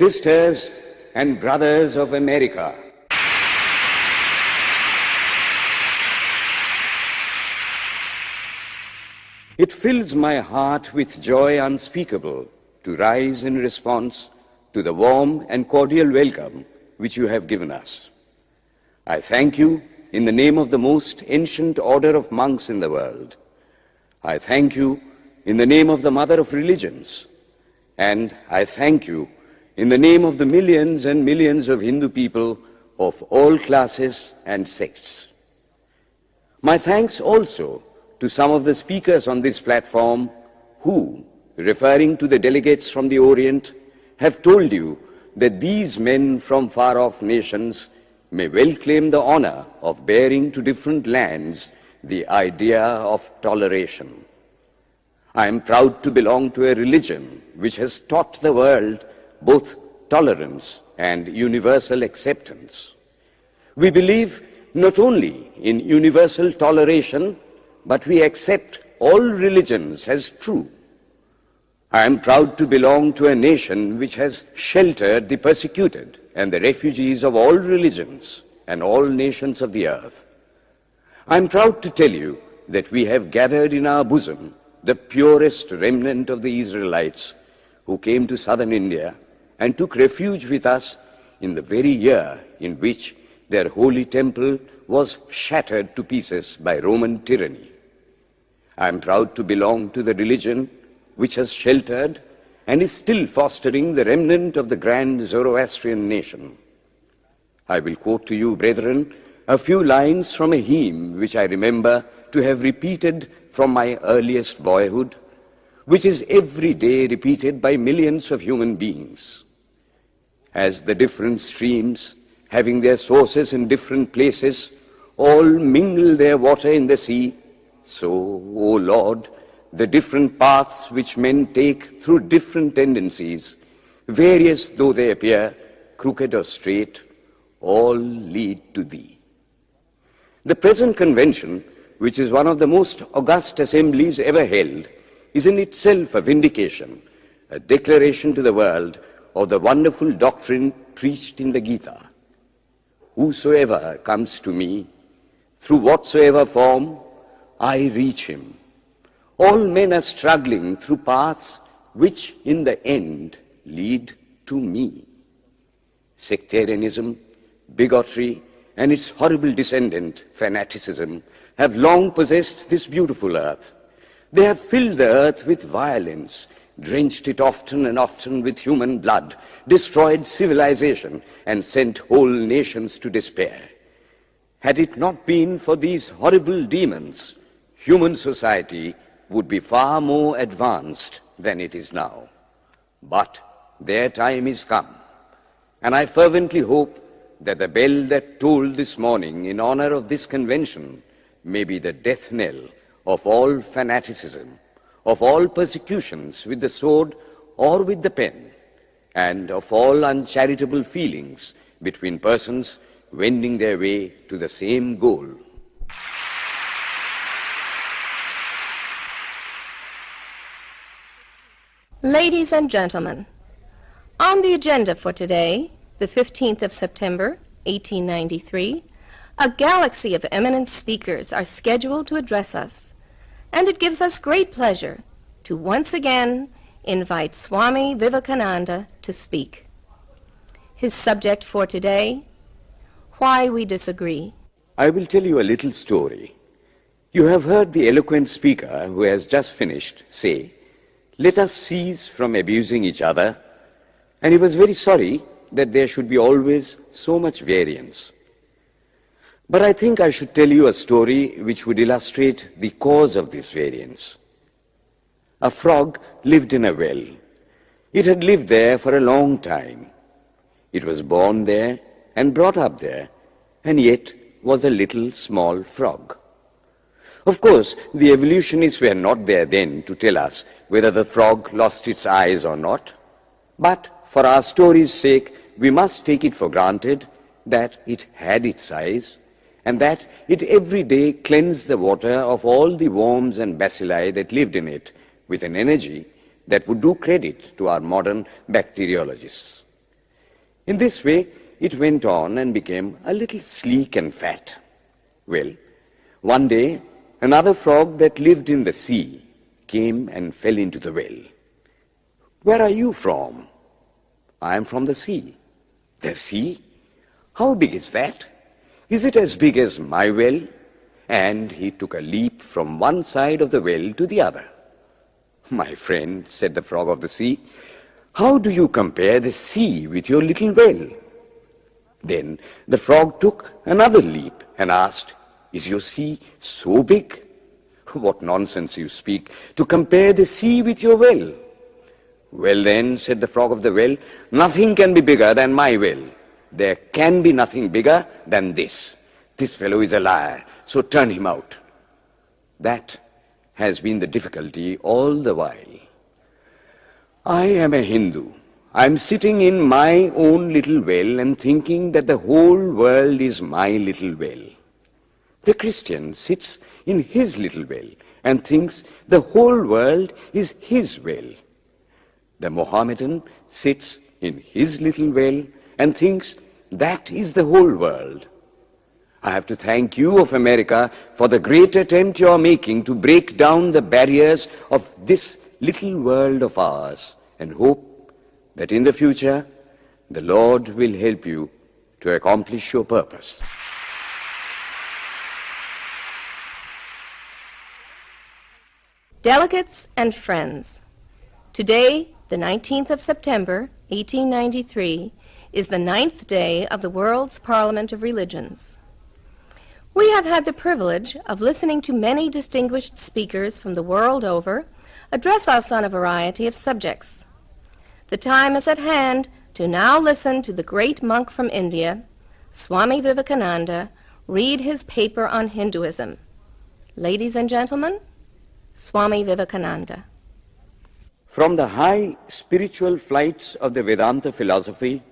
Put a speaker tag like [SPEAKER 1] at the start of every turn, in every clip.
[SPEAKER 1] sisters and brothers of America, it fills my heart with joy unspeakable to rise in response to the warm and cordial welcome which you have given us. I thank you in the name of the most ancient order of monks in the world. I thank you in the name of the mother of religions. And I thank you in the name of the millions and millions of Hindu people of all classes and sects. My thanks also to some of the speakers on this platform who, referring to the delegates from the Orient, have told you that these men from far-off nations may well claim the honor of bearing to different lands the idea of toleration. I am proud to belong to a religion which has taught the world both tolerance and universal acceptance. We believe not only in universal toleration, but we accept all religions as true. I am proud to belong to a nation which has sheltered the persecuted and the refugees of all religions and all nations of the earth. I am proud to tell you that we have gathered in our bosom the purest remnant of the Israelites who came to southern India and took refuge with us in the very year in which their holy temple was shattered to pieces by Roman tyranny. I am proud to belong to the religion which has sheltered and is still fostering the remnant of the grand Zoroastrian nation. I will quote to you, brethren, a few lines from a hymn which I remember to have repeated from my earliest boyhood, which is every day repeated by millions of human beings. As the different streams, having their sources in different places, all mingle their water in the sea, so, O Lord, the different paths which men take through different tendencies, various though they appear, crooked or straight, all lead to Thee. The present convention, which is one of the most august assemblies ever held, is in itself a vindication, a declaration to the world of the wonderful doctrine preached in the Gita. Whosoever comes to me, through whatsoever form, I reach him. All men are struggling through paths which in the end lead to me. Sectarianism, bigotry, and its horrible descendant, fanaticism, have long possessed this beautiful earth. They have filled the earth with violence, drenched it often and often with human blood, destroyed civilization, and sent whole nations to despair. Had it not been for these horrible demons, human society would be far more advanced than it is now. But their time is come, and I fervently hope that the bell that tolled this morning in honor of this convention may be the death knell of all fanaticism, of all persecutions with the sword or with the pen, and of all uncharitable feelings between persons wending their way to the same goal.
[SPEAKER 2] Ladies and gentlemen, on the agenda for today, the 15th of September, 1893, a galaxy of eminent speakers are scheduled to address us, and it gives us great pleasure to once again invite Swami Vivekananda to speak. His subject for today, Why We Disagree.
[SPEAKER 1] I will tell you a little story. You have heard the eloquent speaker who has just finished say, "Let us cease from abusing each other," and he was very sorry that there should be always so much variance. But I think I should tell you a story which would illustrate the cause of this variance. A frog lived in a well. It had lived there for a long time. It was born there and brought up there, and yet was a little small frog. Of course, the evolutionists were not there then to tell us whether the frog lost its eyes or not, but for our story's sake, we must take it for granted that it had its eyes, and that it every day cleansed the water of all the worms and bacilli that lived in it with an energy that would do credit to our modern bacteriologists. In this way, it went on and became a little sleek and fat. Well, one day, another frog that lived in the sea came and fell into the well. "Where are you from?" "I am from the sea." "The sea? How big is that? Is it as big as my well?" And he took a leap from one side of the well to the other. "My friend," said the frog of the sea, "how do you compare the sea with your little well?" Then the frog took another leap and asked, "Is your sea so big?" "What nonsense you speak, to compare the sea with your well." "Well then," said the frog of the well, "nothing can be bigger than my well. There can be nothing bigger than this. This fellow is a liar, so turn him out." That has been the difficulty all the while. I am a Hindu. I am sitting in my own little well and thinking that the whole world is my little well. The Christian sits in his little well and thinks the whole world is his well. The Mohammedan sits in his little well and thinks that is the whole world. I have to thank you of America for the great attempt you are making to break down the barriers of this little world of ours, and hope that in the future the Lord will help you to accomplish your purpose.
[SPEAKER 2] Delegates and friends, today, the 19th of September, 1893, is the 9th day of the World's Parliament of Religions. We have had the privilege of listening to many distinguished speakers from the world over address us on a variety of subjects. The time is at hand to now listen to the great monk from India, Swami Vivekananda, read his paper on Hinduism. Ladies and gentlemen, Swami Vivekananda.
[SPEAKER 1] From the high spiritual flights of the Vedanta philosophy,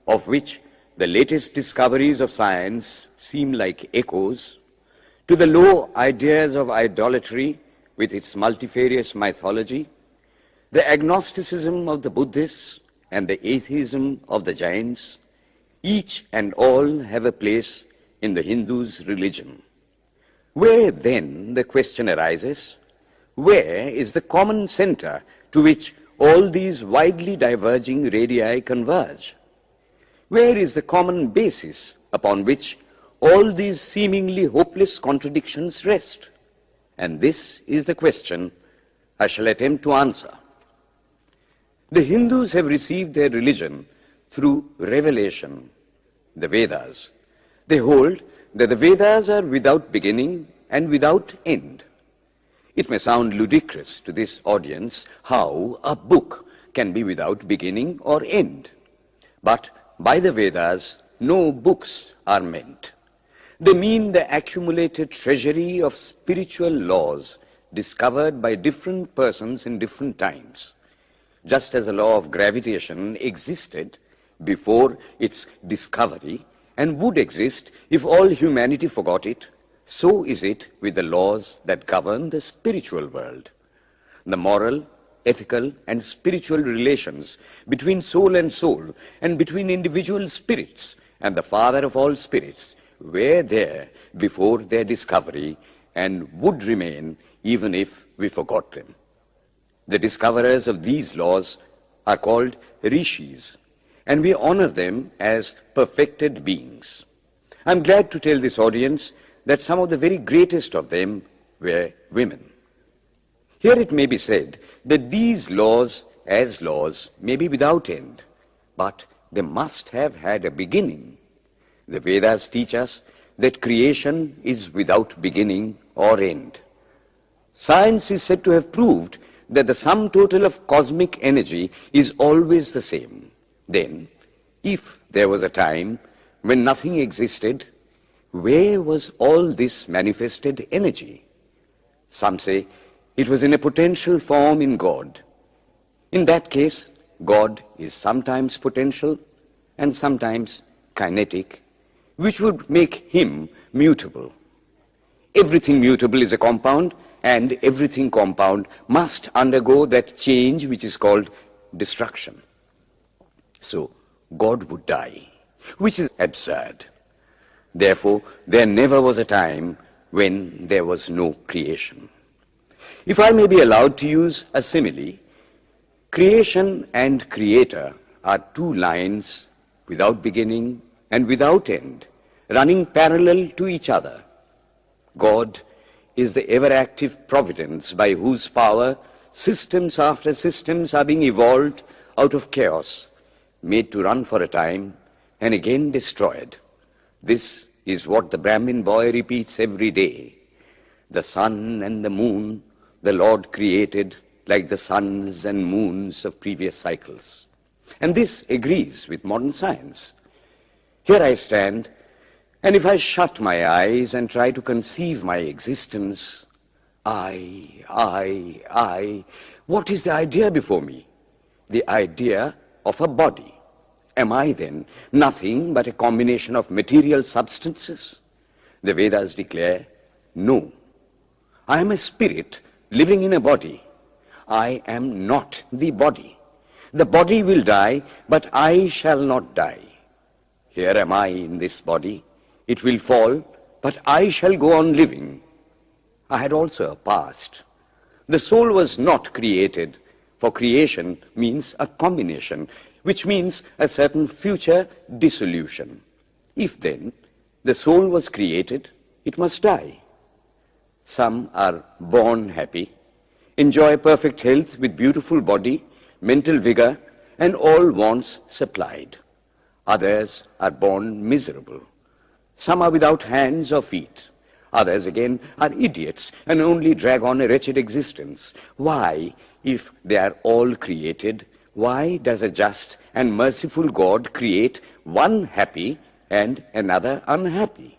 [SPEAKER 1] of which the latest discoveries of science seem like echoes, to the low ideas of idolatry with its multifarious mythology, the agnosticism of the Buddhists and the atheism of the Jains, each and all have a place in the Hindu's religion. Where then, the question arises, where is the common center to which all these widely diverging radii converge? Where is the common basis upon which all these seemingly hopeless contradictions rest? And this is the question I shall attempt to answer. The Hindus have received their religion through revelation, the Vedas. They hold that the Vedas are without beginning and without end. It may sound ludicrous to this audience how a book can be without beginning or end. But by the Vedas, no books are meant. They mean the accumulated treasury of spiritual laws discovered by different persons in different times. Just as the law of gravitation existed before its discovery and would exist if all humanity forgot it, so is it with the laws that govern the spiritual world. The moral, ethical, and spiritual relations between soul and between individual spirits and the Father of all spirits were there before their discovery and would remain even if we forgot them. The discoverers of these laws are called rishis, and we honor them as perfected beings. I'm glad to tell this audience that some of the very greatest of them were women. Here it may be said that these laws, as laws, may be without end, but they must have had a beginning. The Vedas teach us that creation is without beginning or end. Science is said to have proved that the sum total of cosmic energy is always the same. Then, if there was a time when nothing existed, where was all this manifested energy? Some say it was in a potential form in God. In that case, God is sometimes potential and sometimes kinetic, which would make him mutable. Everything mutable is a compound, and everything compound must undergo that change which is called destruction. So, God would die, which is absurd. Therefore, there never was a time when there was no creation. If I may be allowed to use a simile, creation and creator are two lines without beginning and without end, running parallel to each other. God is the ever-active providence by whose power systems after systems are being evolved out of chaos, made to run for a time and again destroyed. This is what the Brahmin boy repeats every day. The sun and the moon the Lord created like the suns and moons of previous cycles. And this agrees with modern science. Here I stand, and if I shut my eyes and try to conceive my existence, what is the idea before me? The idea of a body. Am I then nothing but a combination of material substances? The Vedas declare, no. I am a spirit living in a body. I am not the body. The body will die, but I shall not die. Here am I in this body. It will fall, but I shall go on living. I had also a past. The soul was not created, for creation means a combination, which means a certain future dissolution. If then the soul was created, it must die. Some are born happy, enjoy perfect health with beautiful body, mental vigor, and all wants supplied. Others are born miserable. Some are without hands or feet. Others again are idiots and only drag on a wretched existence. Why, if they are all created, why does a just and merciful God create one happy and another unhappy?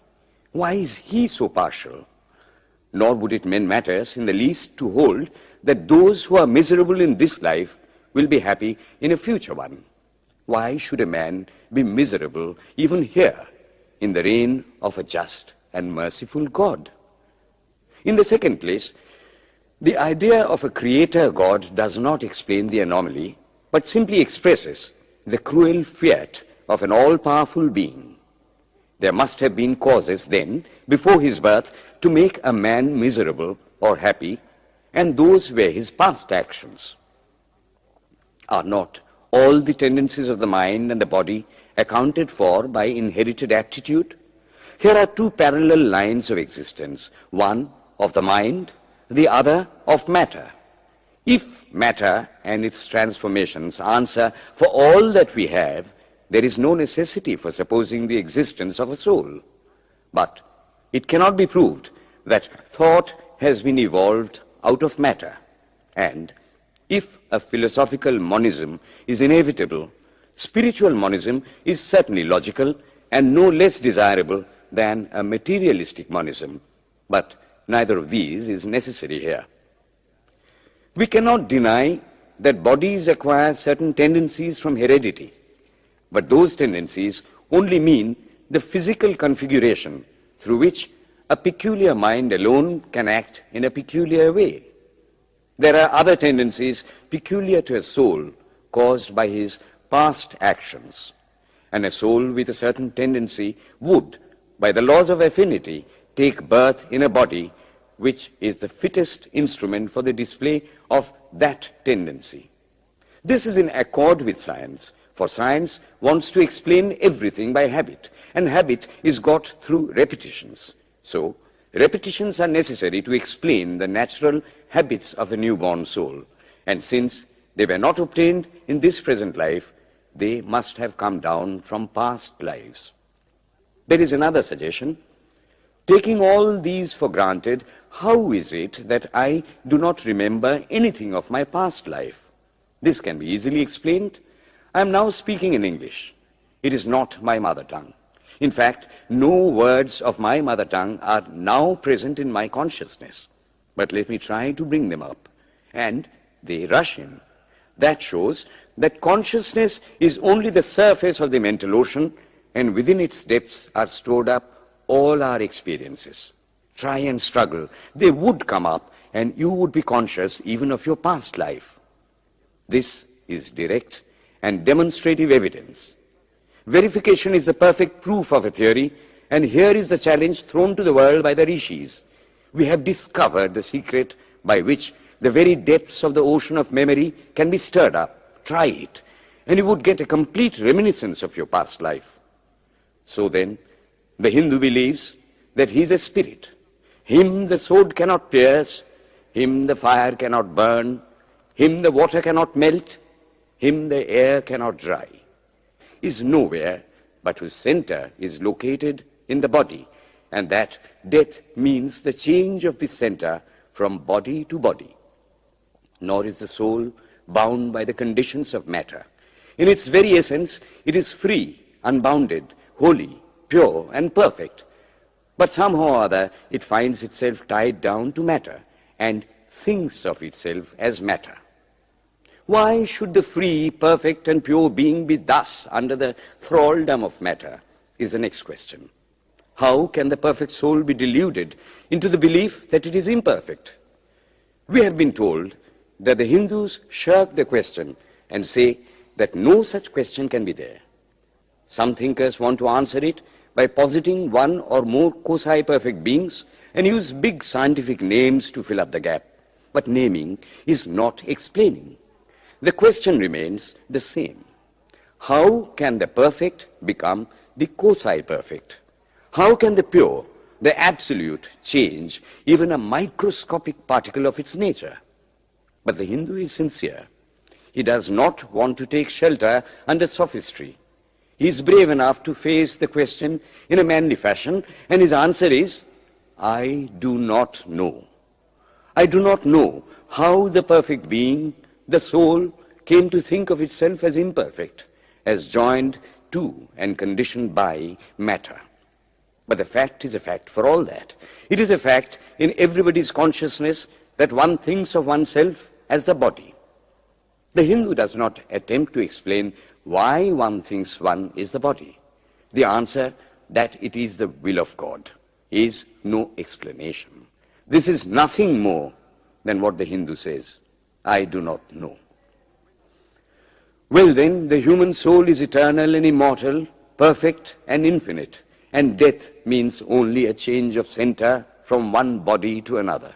[SPEAKER 1] Why is he so partial? Nor would it mend matters in the least to hold that those who are miserable in this life will be happy in a future one. Why should a man be miserable even here in the reign of a just and merciful God? In the second place, the idea of a creator God does not explain the anomaly, but simply expresses the cruel fiat of an all-powerful being. There must have been causes then, before his birth, to make a man miserable or happy, and those were his past actions. Are not all the tendencies of the mind and the body accounted for by inherited aptitude? Here are two parallel lines of existence, one of the mind, the other of matter. If matter and its transformations answer for all that we have, there is no necessity for supposing the existence of a soul. But it cannot be proved that thought has been evolved out of matter. And if a philosophical monism is inevitable, spiritual monism is certainly logical and no less desirable than a materialistic monism. But neither of these is necessary here. We cannot deny that bodies acquire certain tendencies from heredity, but those tendencies only mean the physical configuration through which a peculiar mind alone can act in a peculiar way. There are other tendencies peculiar to a soul caused by his past actions, and a soul with a certain tendency would, by the laws of affinity, take birth in a body which is the fittest instrument for the display of that tendency. This is in accord with science, for science wants to explain everything by habit, and habit is got through repetitions. So, repetitions are necessary to explain the natural habits of a newborn soul, and since they were not obtained in this present life, they must have come down from past lives. There is another suggestion. Taking all these for granted, how is it that I do not remember anything of my past life? This can be easily explained. I am now speaking in English. It is not my mother tongue. In fact, no words of my mother tongue are now present in my consciousness. But let me try to bring them up. And they rush in. That shows that consciousness is only the surface of the mental ocean, and within its depths are stored up all our experiences. Try and struggle. They would come up, and you would be conscious even of your past life. This is direct and demonstrative evidence. Verification is the perfect proof of a theory, and here is the challenge thrown to the world by the rishis. We have discovered the secret by which the very depths of the ocean of memory can be stirred up. Try it, and you would get a complete reminiscence of your past life. So then, the Hindu believes that he is a spirit. Him the sword cannot pierce, him the fire cannot burn, him the water cannot melt, him the air cannot dry. Is nowhere but whose center is located in the body, and that death means the change of this center from body to body. Nor is the soul bound by the conditions of matter. In its very essence, it is free, unbounded, holy, pure, and perfect. But somehow or other, it finds itself tied down to matter and thinks of itself as matter. Why should the free, perfect, and pure being be thus under the thraldom of matter, is the next question. How can the perfect soul be deluded into the belief that it is imperfect? We have been told that the Hindus shirk the question and say that no such question can be there. Some thinkers want to answer it by positing one or more quasi-perfect beings and use big scientific names to fill up the gap. But naming is not explaining. The question remains the same. How can the perfect become the quasi-perfect? How can the pure, the absolute, change even a microscopic particle of its nature? But the Hindu is sincere. He does not want to take shelter under sophistry. He is brave enough to face the question in a manly fashion, and his answer is, I do not know. I do not know how the perfect being, the soul, came to think of itself as imperfect, as joined to and conditioned by matter. But the fact is a fact for all that. It is a fact in everybody's consciousness that one thinks of oneself as the body. The Hindu does not attempt to explain why one thinks one is the body. The answer, that it is the will of God, is no explanation. This is nothing more than what the Hindu says, I do not know. Well then, the human soul is eternal and immortal, perfect and infinite, and death means only a change of center from one body to another.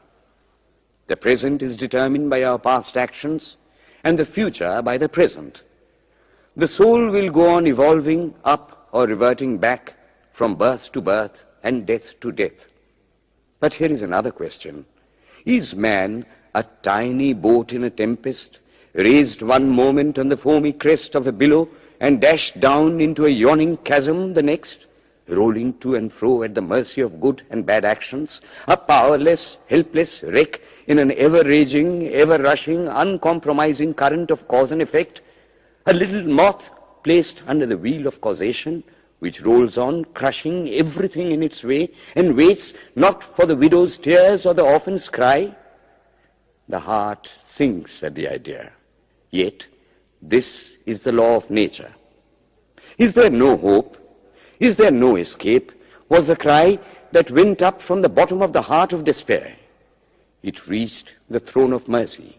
[SPEAKER 1] The present is determined by our past actions, and the future by the present. The soul will go on evolving up or reverting back from birth to birth and death to death. But here is another question. Is man a tiny boat in a tempest, raised one moment on the foamy crest of a billow and dashed down into a yawning chasm the next, rolling to and fro at the mercy of good and bad actions, a powerless, helpless wreck in an ever-raging, ever-rushing, uncompromising current of cause and effect, a little moth placed under the wheel of causation, which rolls on, crushing everything in its way, and waits not for the widow's tears or the orphan's cry? The heart sinks at the idea. Yet, this is the law of nature. Is there no hope? Is there no escape? Was the cry that went up from the bottom of the heart of despair. It reached the throne of mercy,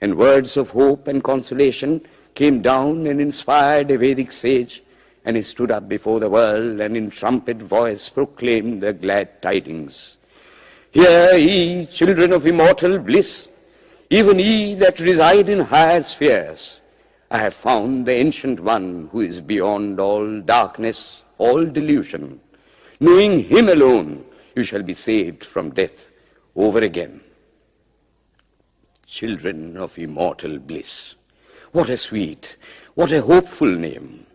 [SPEAKER 1] and words of hope and consolation came down and inspired a Vedic sage, and he stood up before the world and in trumpet voice proclaimed the glad tidings. Hear ye, children of immortal bliss, even ye that reside in higher spheres. I have found the ancient one who is beyond all darkness, all delusion. Knowing him alone, you shall be saved from death over again. Children of immortal bliss. What a sweet, what a hopeful name.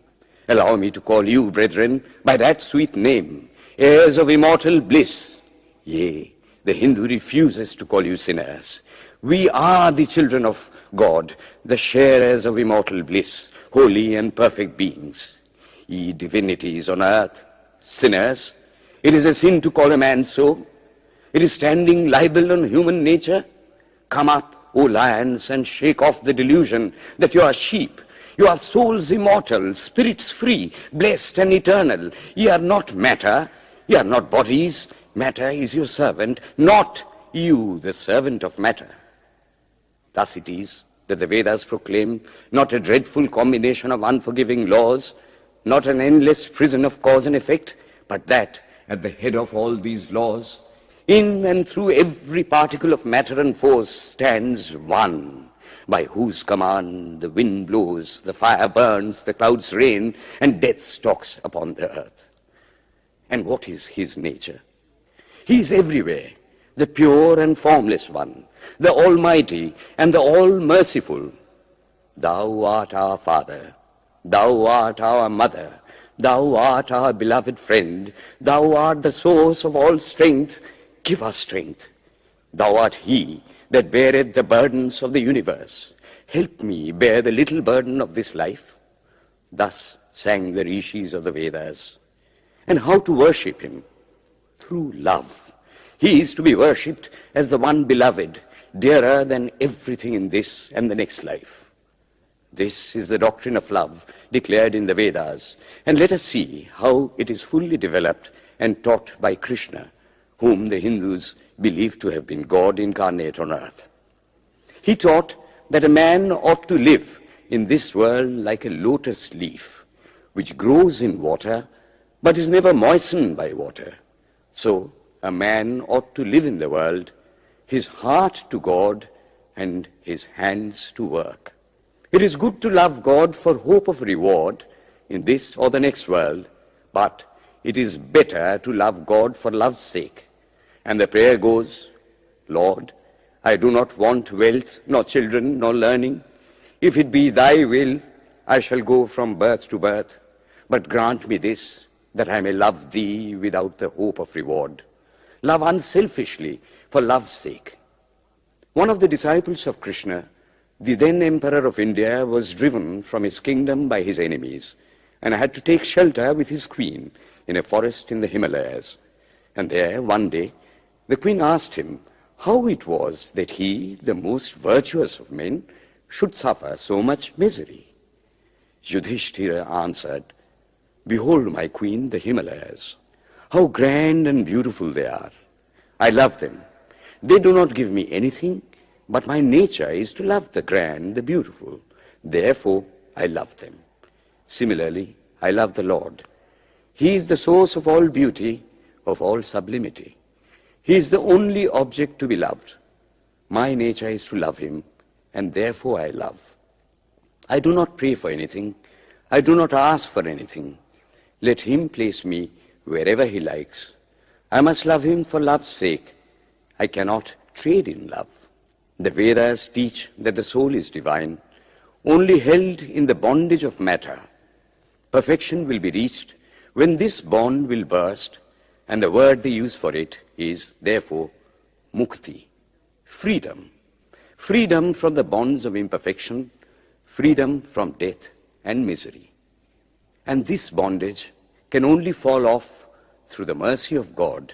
[SPEAKER 1] Allow me to call you, brethren, by that sweet name, heirs of immortal bliss. Yea, the Hindu refuses to call you sinners. We are the children of God, the sharers of immortal bliss, holy and perfect beings. Ye divinities on earth, sinners, it is a sin to call a man so. It is standing libel on human nature. Come up, O lions, and shake off the delusion that you are sheep. You are souls immortal, spirits free, blessed and eternal. Ye are not matter, ye are not bodies. Matter is your servant, not you the servant of matter. Thus it is that the Vedas proclaim not a dreadful combination of unforgiving laws, not an endless prison of cause and effect, but that at the head of all these laws, in and through every particle of matter and force stands one, by whose command the wind blows, the fire burns, the clouds rain, and death stalks upon the earth. And what is his nature? He is everywhere, the pure and formless one, the Almighty and the All-Merciful. Thou art our Father, thou art our Mother, thou art our beloved friend, thou art the source of all strength. Give us strength. Thou art he that beareth the burdens of the universe. Help me bear the little burden of this life. Thus sang the rishis of the Vedas. And how to worship him? Through love. He is to be worshipped as the one beloved, dearer than everything in this and the next life. This is the doctrine of love declared in the Vedas, and let us see how it is fully developed and taught by Krishna, whom the Hindus believe to have been God incarnate on earth. He taught that a man ought to live in this world like a lotus leaf, which grows in water but is never moistened by water. So a man ought to live in the world, his heart to God and his hands to work. It is good to love God for hope of reward in this or the next world, but it is better to love God for love's sake. And the prayer goes, Lord, I do not want wealth, nor children, nor learning. If it be thy will, I shall go from birth to birth. But grant me this, that I may love thee without the hope of reward. Love unselfishly for love's sake. One of the disciples of Krishna, the then emperor of India, was driven from his kingdom by his enemies and had to take shelter with his queen in a forest in the Himalayas. And there, one day, the queen asked him how it was that he, the most virtuous of men, should suffer so much misery. Yudhishthira answered, Behold, my queen, the Himalayas. How grand and beautiful they are. I love them. They do not give me anything, but my nature is to love the grand, the beautiful. Therefore, I love them. Similarly, I love the Lord. He is the source of all beauty, of all sublimity. He is the only object to be loved. My nature is to love him, and therefore I love. I do not pray for anything. I do not ask for anything. Let him place me wherever he likes. I must love him for love's sake. I cannot trade in love. The Vedas teach that the soul is divine, only held in the bondage of matter. Perfection will be reached when this bond will burst, and the word they use for it is, therefore, mukti, freedom. Freedom from the bonds of imperfection, freedom from death and misery. And this bondage can only fall off through the mercy of God,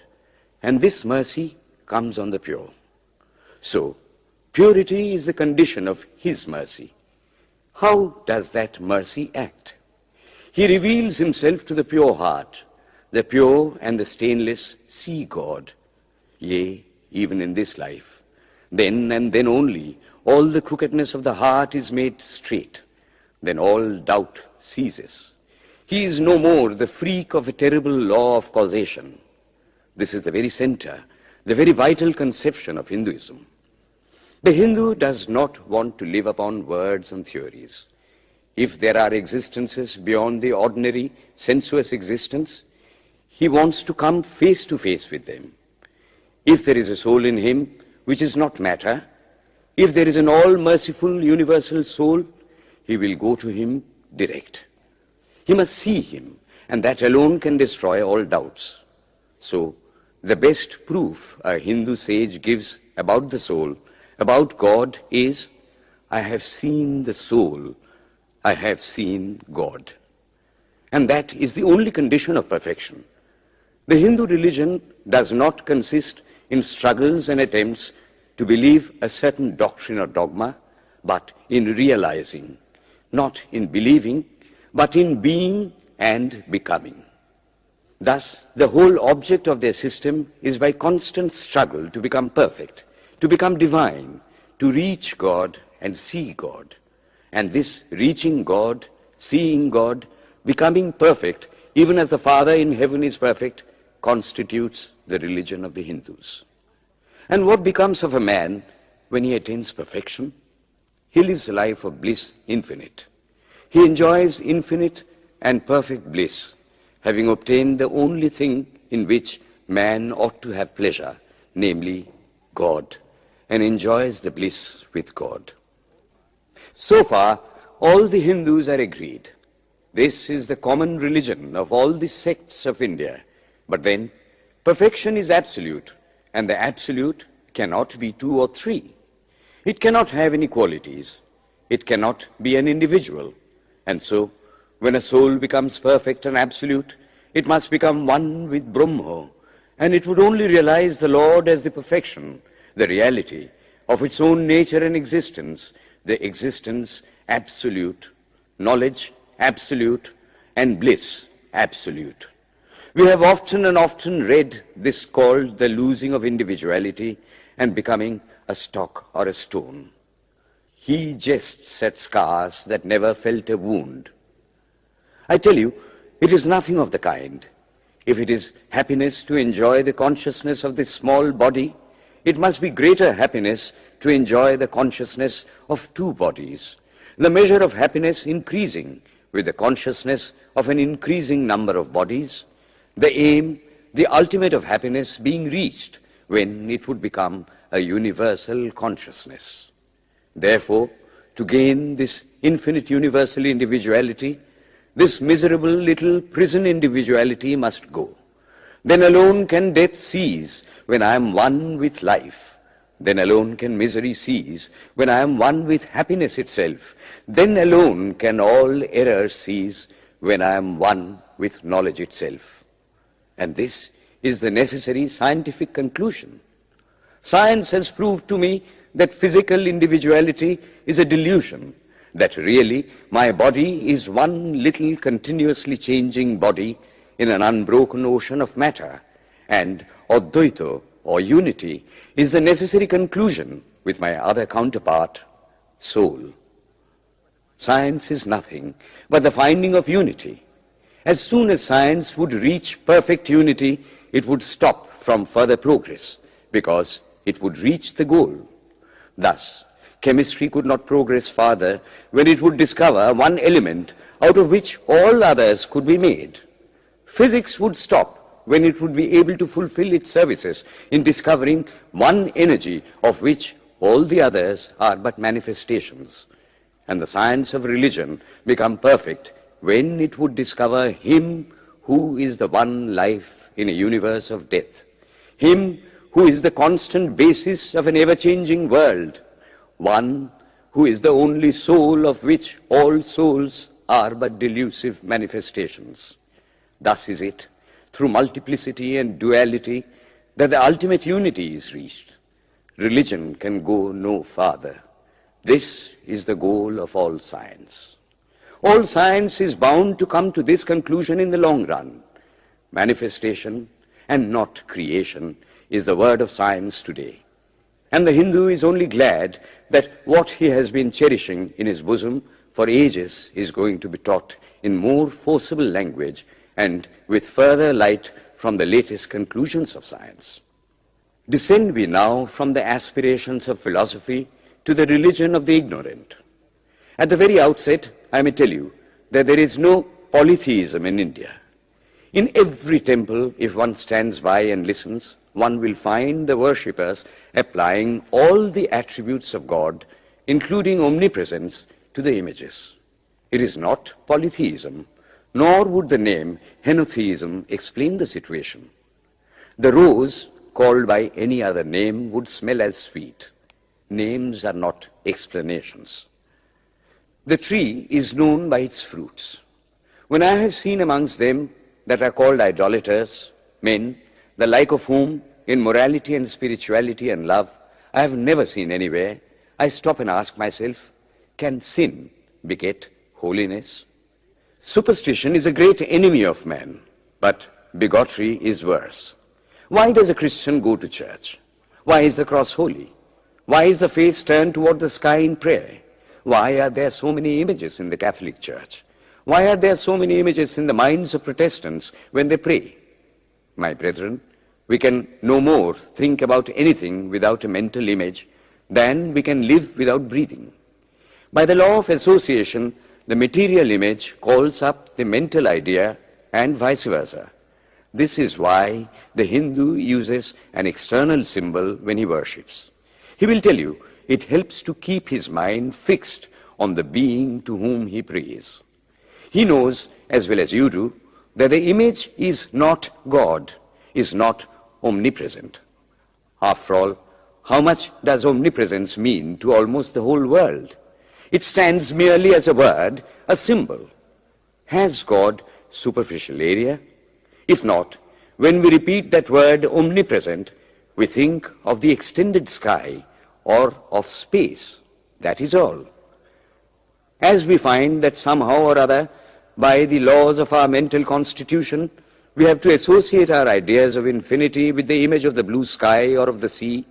[SPEAKER 1] and this mercy comes on the pure. So, purity is the condition of his mercy. How does that mercy act? He reveals himself to the pure heart. The pure and the stainless see God, yea, even in this life. Then and then only, all the crookedness of the heart is made straight. Then all doubt ceases. He is no more the freak of a terrible law of causation. This is the very center, the very vital conception of Hinduism. The Hindu does not want to live upon words and theories. If there are existences beyond the ordinary sensuous existence, he wants to come face to face with them. If there is a soul in him which is not matter, if there is an all-merciful universal soul, he will go to him direct. He must see him, and that alone can destroy all doubts. So, the best proof a Hindu sage gives about the soul, about God, is, I have seen the soul, I have seen God. And that is the only condition of perfection. The Hindu religion does not consist in struggles and attempts to believe a certain doctrine or dogma, but in realizing, not in believing, but in being and becoming. Thus, the whole object of their system is by constant struggle to become perfect, to become divine, to reach God and see God. And this reaching God, seeing God, becoming perfect, even as the Father in heaven is perfect, constitutes the religion of the Hindus. And what becomes of a man when he attains perfection? He lives a life of bliss infinite. He enjoys infinite and perfect bliss, having obtained the only thing in which man ought to have pleasure, namely God, and enjoys the bliss with God. So far, all the Hindus are agreed. This is the common religion of all the sects of India. But then, perfection is absolute, and the absolute cannot be two or three. It cannot have any qualities. It cannot be an individual. And so, when a soul becomes perfect and absolute, it must become one with Brahma, and it would only realize the Lord as the perfection, the reality of its own nature and existence, the existence absolute, knowledge absolute, and bliss absolute. We have often and often read this called the losing of individuality and becoming a stock or a stone. He jests at scars that never felt a wound. I tell you, it is nothing of the kind. If it is happiness to enjoy the consciousness of this small body, it must be greater happiness to enjoy the consciousness of two bodies, the measure of happiness increasing with the consciousness of an increasing number of bodies, the aim, the ultimate of happiness being reached when it would become a universal consciousness. Therefore, to gain this infinite universal individuality, this miserable little prison individuality must go. Then alone can death cease when I am one with life. Then alone can misery cease when I am one with happiness itself. Then alone can all error cease when I am one with knowledge itself. And this is the necessary scientific conclusion. Science has proved to me that physical individuality is a delusion, that really my body is one little continuously changing body in an unbroken ocean of matter, and Advaita, or unity, is the necessary conclusion with my other counterpart, soul. Science is nothing but the finding of unity. As soon as science would reach perfect unity, it would stop from further progress, because it would reach the goal. Thus, chemistry could not progress farther when it would discover one element out of which all others could be made. Physics would stop when it would be able to fulfill its services in discovering one energy of which all the others are but manifestations. And the science of religion become perfect when it would discover Him who is the one life in a universe of death, Him who is the constant basis of an ever-changing world, one who is the only soul of which all souls are but delusive manifestations. Thus is it, through multiplicity and duality, that the ultimate unity is reached. Religion can go no farther. This is the goal of all science. All science is bound to come to this conclusion in the long run. Manifestation and not creation is the word of science today. And the Hindu is only glad that what he has been cherishing in his bosom for ages is going to be taught in more forcible language and with further light from the latest conclusions of science. Descend we now from the aspirations of philosophy to the religion of the ignorant. At the very outset, I may tell you that there is no polytheism in India. In every temple, if one stands by and listens, one will find the worshippers applying all the attributes of God, including omnipresence, to the images. It is not polytheism, nor would the name henotheism explain the situation. The rose, called by any other name, would smell as sweet. Names are not explanations. The tree is known by its fruits. When I have seen amongst them that are called idolaters, men, the like of whom, in morality and spirituality and love, I have never seen anywhere, I stop and ask myself, can sin beget holiness? Superstition is a great enemy of man, but bigotry is worse. Why does a Christian go to church? Why is the cross holy? Why is the face turned toward the sky in prayer? Why are there so many images in the Catholic Church? Why are there so many images in the minds of Protestants when they pray? My brethren, we can no more think about anything without a mental image than we can live without breathing. By the law of association, the material image calls up the mental idea and vice versa. This is why the Hindu uses an external symbol when he worships. He will tell you it helps to keep his mind fixed on the being to whom he prays. He knows, as well as you do, that the image is not God, is not omnipresent. After all, how much does omnipresence mean to almost the whole world? It stands merely as a word, a symbol. Has God superficial area? If not, when we repeat that word omnipresent, we think of the extended sky or of space. That is all. As we find that somehow or other, by the laws of our mental constitution, we have to associate our ideas of infinity with the image of the blue sky or of the sea,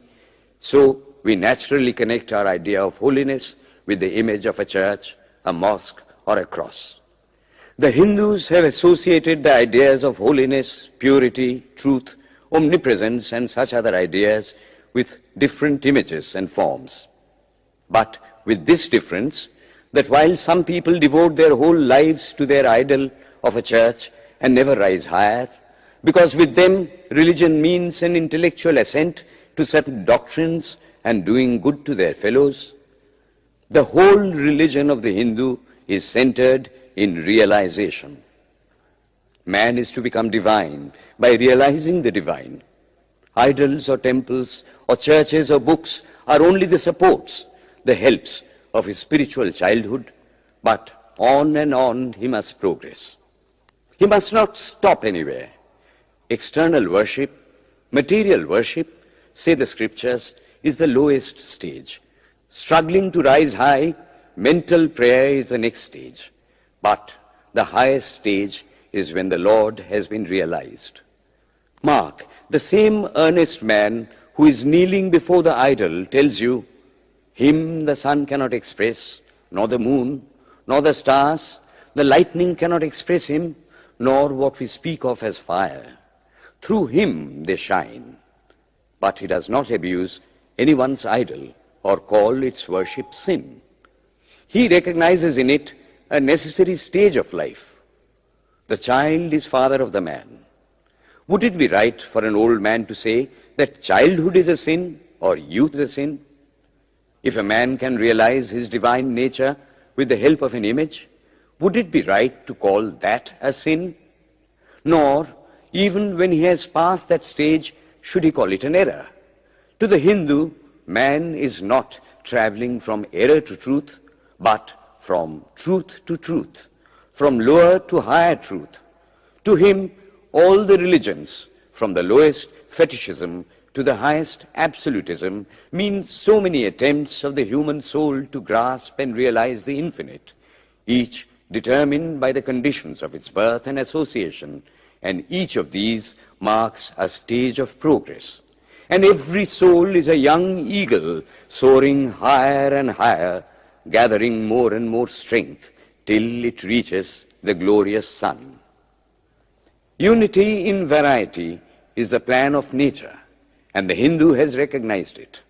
[SPEAKER 1] so we naturally connect our idea of holiness with the image of a church, a mosque, or a cross. The Hindus have associated the ideas of holiness, purity, truth, omnipresence, and such other ideas with different images and forms. But with this difference, that while some people devote their whole lives to their idol of a church and never rise higher, because with them religion means an intellectual assent to certain doctrines and doing good to their fellows, the whole religion of the Hindu is centered in realization. Man is to become divine by realizing the divine. Idols or temples or churches or books are only the supports, the helps of his spiritual childhood, but on and on he must progress. He must not stop anywhere. External worship, material worship, say the scriptures, is the lowest stage. Struggling to rise high, mental prayer is the next stage. But the highest stage is when the Lord has been realized. Mark, the same earnest man who is kneeling before the idol tells you, him the sun cannot express, nor the moon, nor the stars, the lightning cannot express him, nor what we speak of as fire. Through him they shine. But he does not abuse anyone's idol or call its worship sin. He recognizes in it a necessary stage of life. The child is father of the man. Would it be right for an old man to say that childhood is a sin or youth is a sin? If a man can realize his divine nature with the help of an image, would it be right to call that a sin? Nor, even when he has passed that stage, should he call it an error. To the Hindu, man is not traveling from error to truth, but from truth to truth, from lower to higher truth. To him, all the religions, from the lowest fetishism to the highest absolutism, mean so many attempts of the human soul to grasp and realize the infinite, each determined by the conditions of its birth and association, and each of these marks a stage of progress. And every soul is a young eagle soaring higher and higher, gathering more and more strength till it reaches the glorious sun. Unity in variety is the plan of nature, and the Hindu has recognized it.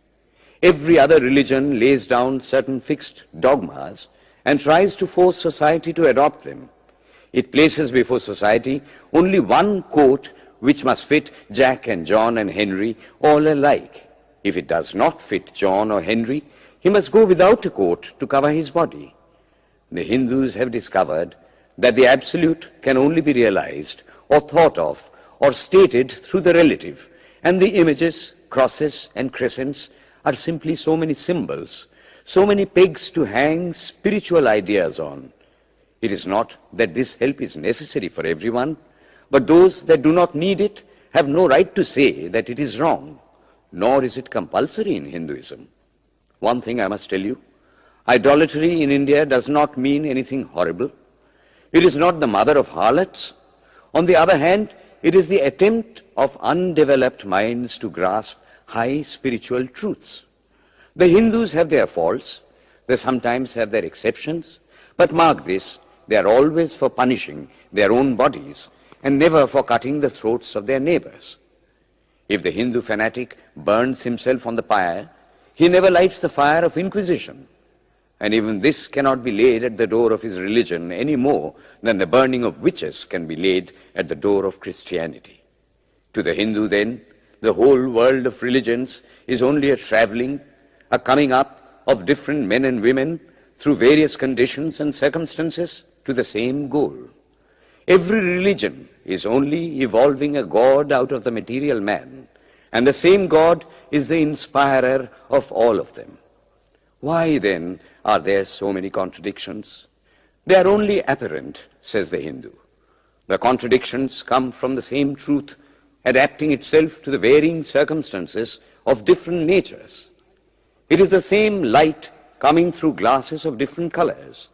[SPEAKER 1] Every other religion lays down certain fixed dogmas and tries to force society to adopt them. It places before society only one coat which must fit Jack and John and Henry all alike. If it does not fit John or Henry, he must go without a coat to cover his body. The Hindus have discovered that the absolute can only be realized or thought of or stated through the relative, and the images, crosses and crescents are simply so many symbols, so many pegs to hang spiritual ideas on. It is not that this help is necessary for everyone, but those that do not need it have no right to say that it is wrong, nor is it compulsory in Hinduism. One thing I must tell you, idolatry in India does not mean anything horrible. It is not the mother of harlots. On the other hand, it is the attempt of undeveloped minds to grasp high spiritual truths. The Hindus have their faults, they sometimes have their exceptions, but mark this, they are always for punishing their own bodies and never for cutting the throats of their neighbors. If the Hindu fanatic burns himself on the pyre, he never lights the fire of inquisition. And even this cannot be laid at the door of his religion any more than the burning of witches can be laid at the door of Christianity. To the Hindu, then, the whole world of religions is only a traveling, a coming up of different men and women through various conditions and circumstances to the same goal. Every religion is only evolving a God out of the material man, and the same God is the inspirer of all of them. Why, then, are there so many contradictions? They are only apparent, says the Hindu. The contradictions come from the same truth adapting itself to the varying circumstances of different natures. It is the same light coming through glasses of different colors,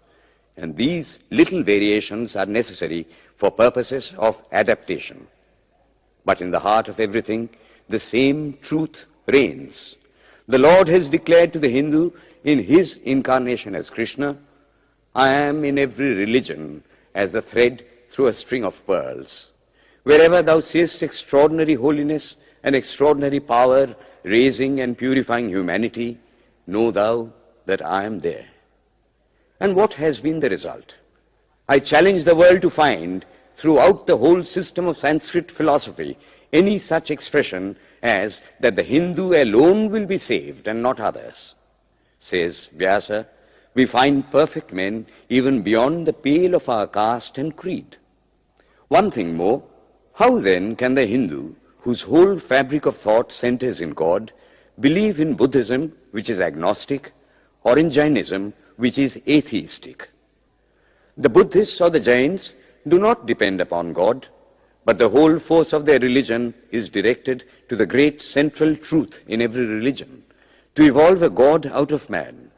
[SPEAKER 1] and these little variations are necessary for purposes of adaptation. But in the heart of everything, the same truth reigns. The Lord has declared to the Hindu in his incarnation as Krishna, I am in every religion as a thread through a string of pearls. Wherever thou seest extraordinary holiness and extraordinary power raising and purifying humanity, know thou that I am there. And what has been the result? I challenge the world to find throughout the whole system of Sanskrit philosophy any such expression as that the Hindu alone will be saved and not others. Says Vyasa, we find perfect men even beyond the pale of our caste and creed. One thing more, how then can the Hindu, whose whole fabric of thought centers in God, believe in Buddhism, which is agnostic, or in Jainism, which is atheistic? The Buddhists or the Jains do not depend upon God, but the whole force of their religion is directed to the great central truth in every religion, to evolve a God out of man.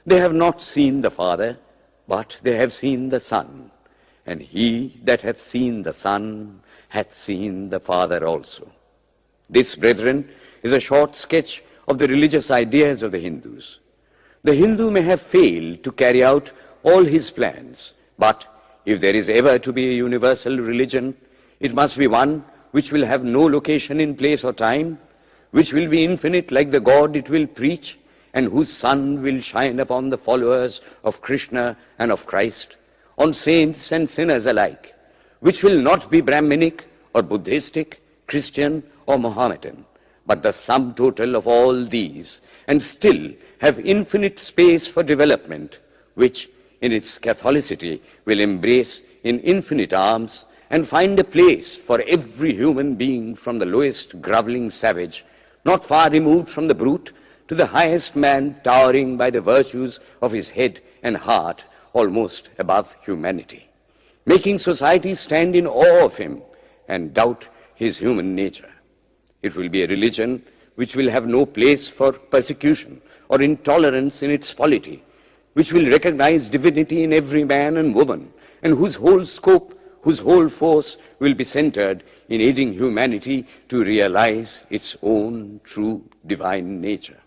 [SPEAKER 1] They have not seen the Father, but they have seen the Son. And he that hath seen the Son hath seen the Father also. This, brethren, is a short sketch of the religious ideas of the Hindus. The Hindu may have failed to carry out all his plans, but if there is ever to be a universal religion, it must be one which will have no location in place or time, which will be infinite like the God it will preach, and whose sun will shine upon the followers of Krishna and of Christ, on saints and sinners alike, which will not be Brahminic or Buddhistic, Christian or Mohammedan, but the sum total of all these, and still have infinite space for development, which in its Catholicity will embrace in infinite arms and find a place for every human being from the lowest groveling savage, not far removed from the brute, to the highest man towering by the virtues of his head and heart almost above humanity, making society stand in awe of him and doubt his human nature. It will be a religion which will have no place for persecution or intolerance in its polity, which will recognize divinity in every man and woman, and whose whole scope, whose whole force will be centered in aiding humanity to realize its own true divine nature.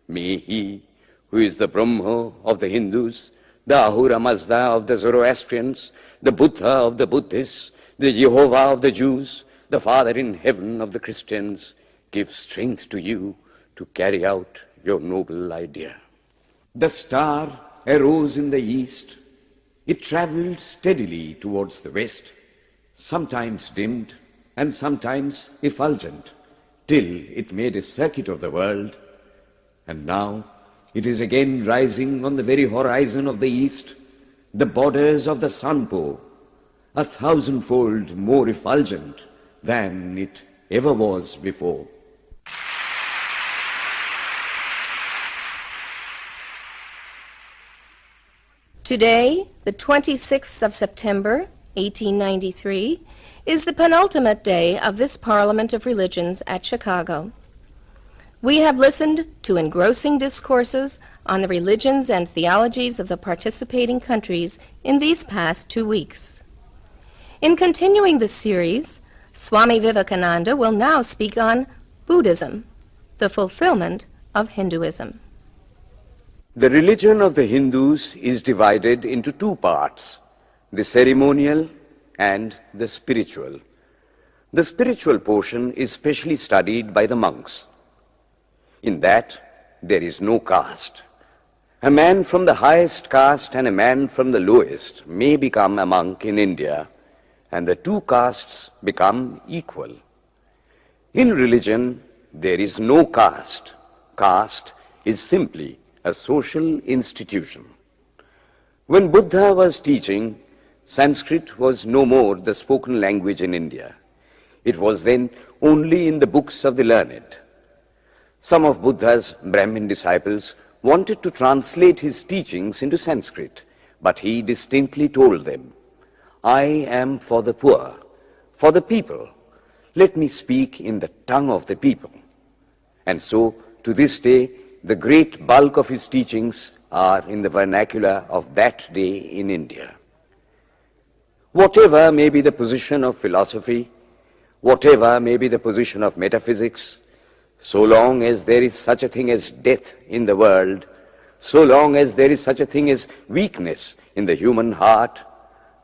[SPEAKER 1] May he, who is the Brahma of the Hindus, the Ahura Mazda of the Zoroastrians, the Buddha of the Buddhists, the Jehovah of the Jews, the Father in heaven of the Christians, give strength to you to carry out your noble idea. The star arose in the east. It traveled steadily towards the west, sometimes dimmed and sometimes effulgent, till it made a circuit of the world. And now it is again rising on the very horizon of the east, the borders of the Sanpo, 1,000-fold more effulgent than it ever was before.
[SPEAKER 2] Today, the 26th of September, 1893, is the penultimate day of this Parliament of Religions at Chicago. We have listened to engrossing discourses on the religions and theologies of the participating countries in these past 2 weeks. In continuing this series, Swami Vivekananda will now speak on Buddhism, the fulfillment of Hinduism.
[SPEAKER 1] The religion of the Hindus is divided into two parts, the ceremonial and the spiritual. The spiritual portion is specially studied by the monks. In that, there is no caste. A man from the highest caste and a man from the lowest may become a monk in India, and the two castes become equal. In religion, there is no caste. Caste is simply a social institution. When Buddha was teaching, Sanskrit was no more the spoken language in India. It was then only in the books of the learned. Some of Buddha's Brahmin disciples wanted to translate his teachings into Sanskrit, but he distinctly told them, "I am for the poor, for the people. Let me speak in the tongue of the people." And so, to this day, the great bulk of his teachings are in the vernacular of that day in India. Whatever may be the position of philosophy, whatever may be the position of metaphysics, so long as there is such a thing as death in the world, so long as there is such a thing as weakness in the human heart,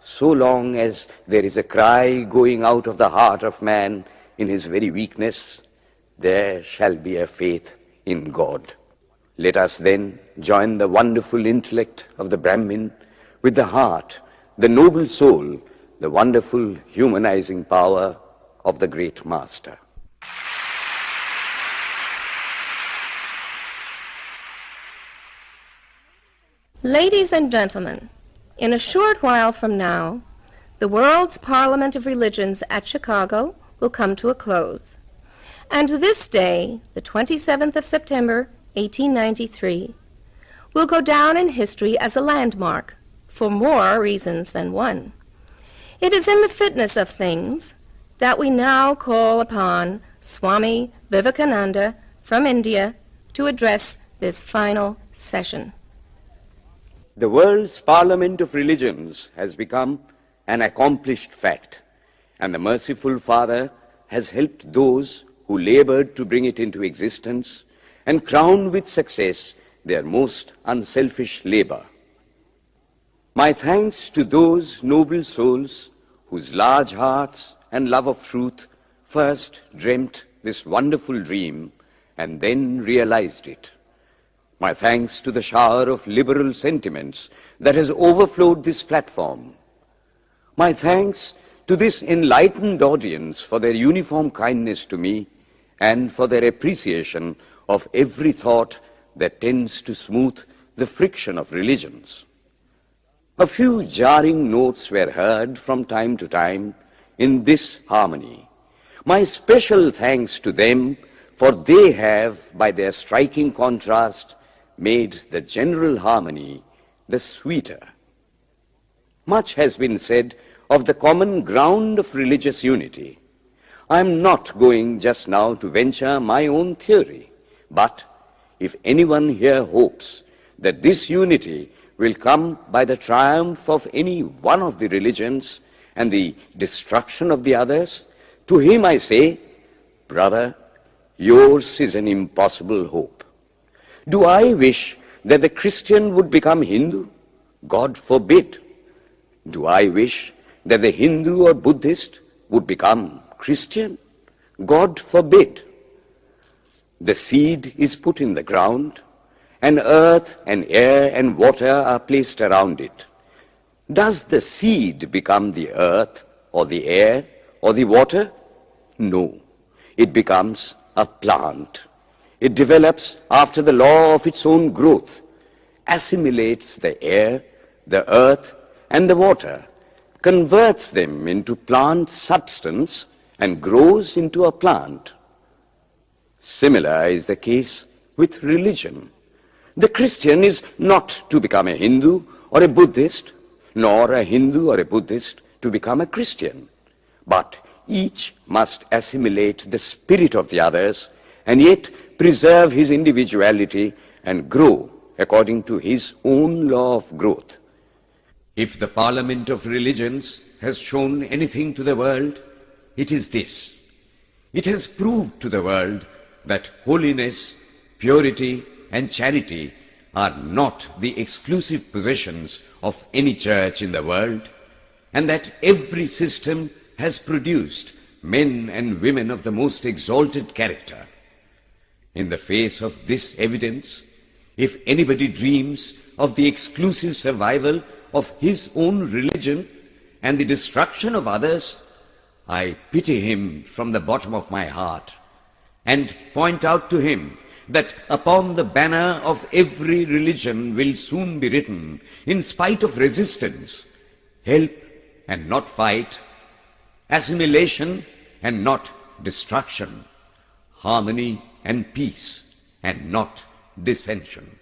[SPEAKER 1] so long as there is a cry going out of the heart of man in his very weakness, there shall be a faith in God. Let us then join the wonderful intellect of the Brahmin with the heart, the noble soul, the wonderful humanizing power of the great Master.
[SPEAKER 2] Ladies and gentlemen, in a short while from now, the World's Parliament of Religions at Chicago will come to a close. And this day, the 27th of September, 1893, will go down in history as a landmark for more reasons than one. It is in the fitness of things that we now call upon Swami Vivekananda from India to address this final session.
[SPEAKER 1] The world's Parliament of Religions has become an accomplished fact, and the merciful Father has helped those who labored to bring it into existence and crown with success their most unselfish labor. My thanks to those noble souls whose large hearts and love of truth first dreamt this wonderful dream and then realized it. My thanks to the shower of liberal sentiments that has overflowed this platform. My thanks to this enlightened audience for their uniform kindness to me and for their appreciation of every thought that tends to smooth the friction of religions. A few jarring notes were heard from time to time in this harmony. My special thanks to them, for they have, by their striking contrast, made the general harmony the sweeter. Much has been said of the common ground of religious unity. I am not going just now to venture my own theory, but if anyone here hopes that this unity will come by the triumph of any one of the religions and the destruction of the others, to him I say, brother, yours is an impossible hope. Do I wish that the Christian would become Hindu? God forbid. Do I wish that the Hindu or Buddhist would become Christian? God forbid. The seed is put in the ground, and earth and air and water are placed around it. Does the seed become the earth or the air or the water? No. It becomes a plant. It develops after the law of its own growth, assimilates the air, the earth, and the water, converts them into plant substance, and grows into a plant. Similar is the case with religion. The Christian is not to become a Hindu or a Buddhist, nor a Hindu or a Buddhist to become a Christian, but each must assimilate the spirit of the others and yet preserve his individuality and grow according to his own law of growth. If the Parliament of Religions has shown anything to the world, it is this. It has proved to the world that holiness, purity, and charity are not the exclusive possessions of any church in the world, and that every system has produced men and women of the most exalted character. In the face of this evidence, if anybody dreams of the exclusive survival of his own religion and the destruction of others, I pity him from the bottom of my heart and point out to him that upon the banner of every religion will soon be written, in spite of resistance, help and not fight, assimilation and not destruction, harmony and peace and not dissension.